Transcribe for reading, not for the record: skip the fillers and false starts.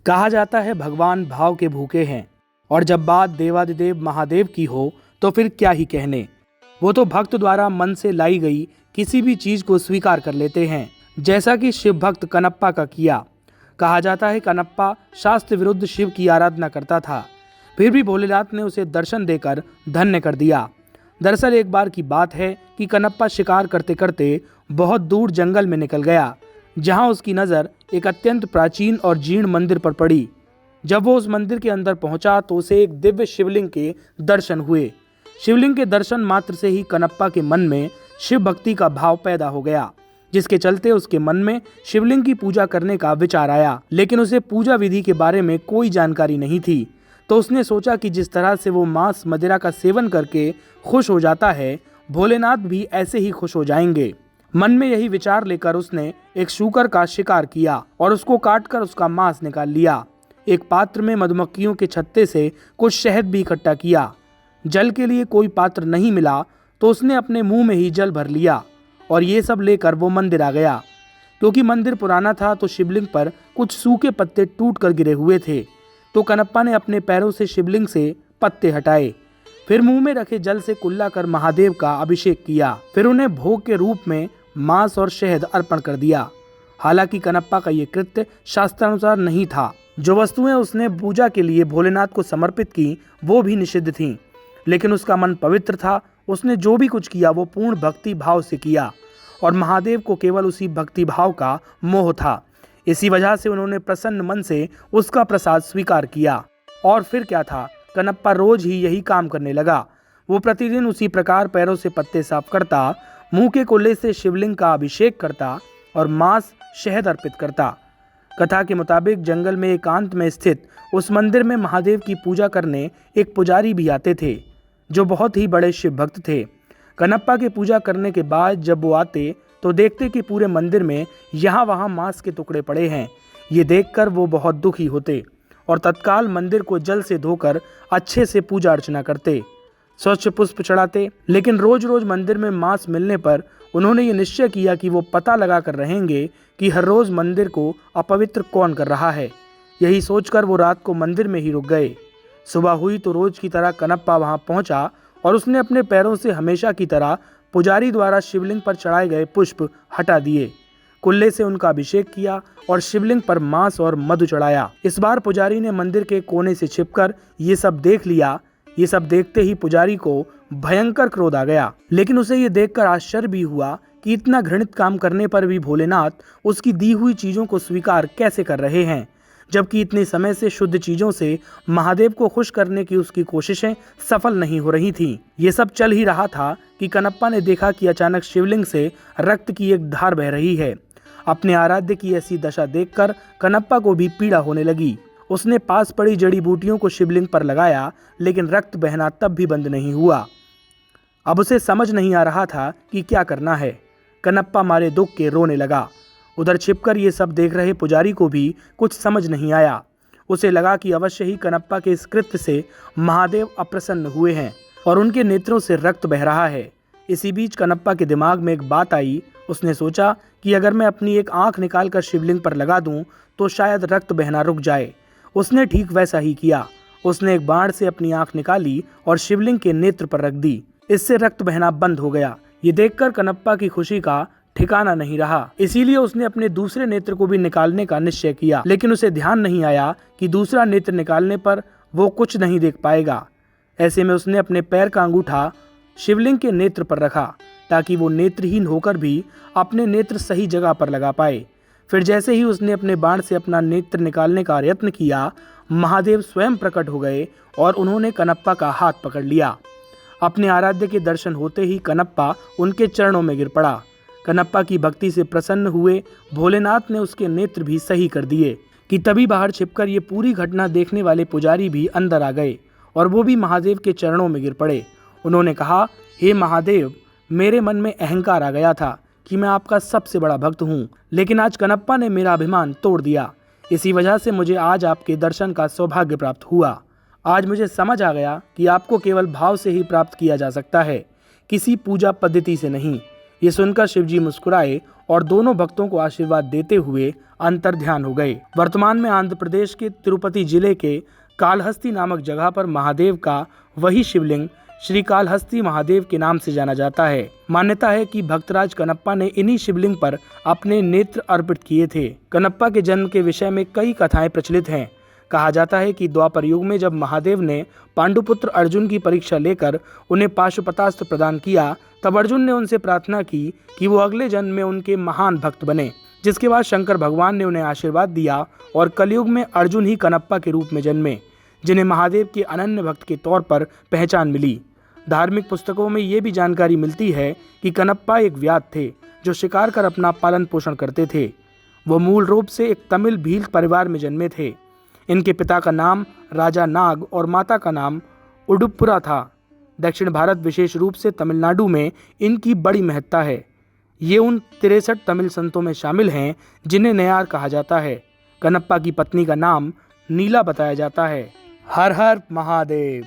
कहा जाता है भगवान भाव के भूखे हैं, और जब बात देवादिदेव महादेव की हो तो फिर क्या ही कहने। वो तो भक्त द्वारा मन से लाई गई किसी भी चीज को स्वीकार कर लेते हैं, जैसा कि शिव भक्त कनप्पा का किया। कहा जाता है कनप्पा शास्त्र विरुद्ध शिव की आराधना करता था, फिर भी भोलेनाथ ने उसे दर्शन देकर धन्य कर दिया। दरअसल एक बार की बात है कि कनप्पा शिकार करते करते बहुत दूर जंगल में निकल गया, जहां उसकी नज़र एक अत्यंत प्राचीन और जीर्ण मंदिर पर पड़ी। जब वो उस मंदिर के अंदर पहुंचा तो उसे एक दिव्य शिवलिंग के दर्शन हुए। शिवलिंग के दर्शन मात्र से ही कनप्पा के मन में शिव भक्ति का भाव पैदा हो गया, जिसके चलते उसके मन में शिवलिंग की पूजा करने का विचार आया। लेकिन उसे पूजा विधि के बारे में कोई जानकारी नहीं थी, तो उसने सोचा कि जिस तरह से वो मांस मदिरा का सेवन करके खुश हो जाता है, भोलेनाथ भी ऐसे ही खुश हो जाएंगे। मन में यही विचार लेकर उसने एक शूकर का शिकार किया और उसको काटकर उसका मांस निकाल लिया। एक पात्र में मधुमक्खियों के छत्ते से कुछ शहद भी इकट्ठा किया। जल के लिए कोई पात्र नहीं मिला तो उसने अपने मुंह में ही जल भर लिया और ये सब लेकर वो मंदिर आ गया। क्योंकि मंदिर पुराना था तो शिवलिंग पर कुछ सूखे पत्ते टूटकर गिरे हुए थे, तो कनप्पा ने अपने पैरों से शिवलिंग से पत्ते हटाए, फिर मुंह में रखे जल से कुल्ला कर महादेव का अभिषेक किया। फिर उन्हें भोग के रूप में मांस और शहद अर्पण कर दिया। हालांकि कनप्पा का ये कृत्य शास्त्रानुसार नहीं था। जो वस्तुएं उसने पूजा के लिए भोलेनाथ को समर्पित की वो भी निषिद्ध थीं, लेकिन उसका मन पवित्र था। उसने जो भी कुछ किया वो पूर्ण भक्ति भाव से किया और महादेव को केवल उसी भक्ति भाव का मोह था। इसी वजह से उन्होंने प्रसन्न मन से उसका प्रसाद स्वीकार किया। और फिर क्या था, कनप्पा रोज ही यही काम करने लगा। वो प्रतिदिन उसी प्रकार पैरों से पत्ते साफ करता, मुंह के कुल्ले से शिवलिंग का अभिषेक करता और मांस शहद अर्पित करता। कथा के मुताबिक जंगल में एकांत में स्थित उस मंदिर में महादेव की पूजा करने एक पुजारी भी आते थे, जो बहुत ही बड़े शिव भक्त थे। कनप्पा के पूजा करने के बाद जब वो आते तो देखते कि पूरे मंदिर में यहाँ वहाँ मांस के टुकड़े पड़े हैं। ये देखकर वो बहुत दुखी होते और तत्काल मंदिर को जल से धोकर अच्छे से पूजा अर्चना करते, स्वच्छ पुष्प चढ़ाते। लेकिन रोज रोज मंदिर में मांस मिलने पर उन्होंने ये निश्चय किया कि वो पता लगा कर रहेंगे कि हर रोज मंदिर को अपवित्र कौन कर रहा है। यही सोचकर वो रात को मंदिर में ही रुक गए। सुबह हुई तो रोज की तरह कनप्पा वहां पहुंचा और उसने अपने पैरों से हमेशा की तरह पुजारी द्वारा शिवलिंग पर चढ़ाए गए पुष्प हटा दिए, कुल्ले से उनका अभिषेक किया और शिवलिंग पर मांस और मधु चढ़ाया। इस बार पुजारी ने मंदिर के कोने से छिपकर ये सब देख लिया। ये सब देखते ही पुजारी को भयंकर क्रोध आ गया, लेकिन उसे ये देखकर आश्चर्य भी हुआ कि इतना घृणित काम करने पर भी भोलेनाथ उसकी दी हुई चीजों को स्वीकार कैसे कर रहे हैं, जबकि इतने समय से शुद्ध चीजों से महादेव को खुश करने की उसकी कोशिशें सफल नहीं हो रही थीं। ये सब चल ही रहा था कि कनप्पा ने देखा कि अचानक शिवलिंग से रक्त की एक धार बह रही है। अपने आराध्य की ऐसी दशा देखकर कनप्पा को भी पीड़ा होने लगी। उसने पास पड़ी जड़ी बूटियों को शिवलिंग पर लगाया, लेकिन रक्त बहना तब भी बंद नहीं हुआ। अब उसे समझ नहीं आ रहा था कि क्या करना है। कनप्पा मारे दुख के रोने लगा। उधर छिपकर ये सब देख रहे पुजारी को भी कुछ समझ नहीं आया। उसे लगा कि अवश्य ही कनप्पा के इस कृत्य से महादेव अप्रसन्न हुए हैं और उनके नेत्रों से रक्त बह रहा है। इसी बीच कनप्पा के दिमाग में एक बात आई। उसने सोचा कि अगर मैं अपनी एक आंख निकालकर शिवलिंग पर लगा दूं तो शायद रक्त बहना रुक जाए। उसने ठीक वैसा ही किया। उसने एक बाण से अपनी आंख निकाली और शिवलिंग के नेत्र पर रख दी। इससे रक्त बहना बंद हो गया। ये देखकर कनप्पा की खुशी का ठिकाना नहीं रहा, इसीलिए उसने अपने दूसरे नेत्र को भी निकालने का निश्चय किया। लेकिन उसे ध्यान नहीं आया कि दूसरा नेत्र निकालने पर वो कुछ नहीं देख पाएगा। ऐसे में उसने अपने पैर का अंगूठा शिवलिंग के नेत्र पर रखा ताकि वो नेत्रहीन होकर भी अपने नेत्र सही जगह पर लगा पाए। फिर जैसे ही उसने अपने बाण से अपना नेत्र निकालने का यत्न किया, महादेव स्वयं प्रकट हो गए और उन्होंने कनप्पा का हाथ पकड़ लिया। अपने आराध्य के दर्शन होते ही कनप्पा उनके चरणों में गिर पड़ा। कनप्पा की भक्ति से प्रसन्न हुए भोलेनाथ ने उसके नेत्र भी सही कर दिए कि तभी बाहर छिपकर ये पूरी घटना देखने वाले पुजारी भी अंदर आ गए और वो भी महादेव के चरणों में गिर पड़े। उन्होंने कहा, हे महादेव, मेरे मन में अहंकार आ गया था कि मैं आपका सबसे बड़ा भक्त हूँ, लेकिन आज कनप्पा ने मेरा अभिमान तोड़ दिया। इसी वजह से मुझे आज आपके दर्शन का सौभाग्य प्राप्त हुआ। आज मुझे समझ आ गया कि आपको केवल भाव से ही प्राप्त किया जा सकता है, किसी पूजा पद्धति से नहीं। ये सुनकर शिवजी मुस्कुराए और दोनों भक्तों को आशीर्वाद देते हुए अंतर्ध्यान हो गए। वर्तमान में आंध्र प्रदेश के तिरुपति जिले के कालहस्ती नामक जगह पर महादेव का वही शिवलिंग श्री कालहस्ती महादेव के नाम से जाना जाता है। मान्यता है कि भक्तराज कनप्पा ने इन्हीं शिवलिंग पर अपने नेत्र अर्पित किए थे। कनप्पा के जन्म के विषय में कई कथाएं प्रचलित हैं। कहा जाता है कि द्वापर युग में जब महादेव ने पांडुपुत्र अर्जुन की परीक्षा लेकर उन्हें पाशुपतास्त्र प्रदान किया, तब अर्जुन ने उनसे प्रार्थना की कि वो अगले जन्म में उनके महान भक्त बने। जिसके बाद शंकर भगवान ने उन्हें आशीर्वाद दिया और कलयुग में अर्जुन ही कनप्पा के रूप में जन्मे, जिन्हें महादेव के अनन्य भक्त के तौर पर पहचान मिली। धार्मिक पुस्तकों में ये भी जानकारी मिलती है कि कनप्पा एक व्याध थे जो शिकार कर अपना पालन पोषण करते थे। वो मूल रूप से एक तमिल भील परिवार में जन्मे थे। इनके पिता का नाम राजा नाग और माता का नाम उडुपुरा था। दक्षिण भारत विशेष रूप से तमिलनाडु में इनकी बड़ी महत्ता है। ये उन 63 तमिल संतों में शामिल हैं जिन्हें नयार कहा जाता है। कनप्पा की पत्नी का नाम नीला बताया जाता है। हर हर महादेव।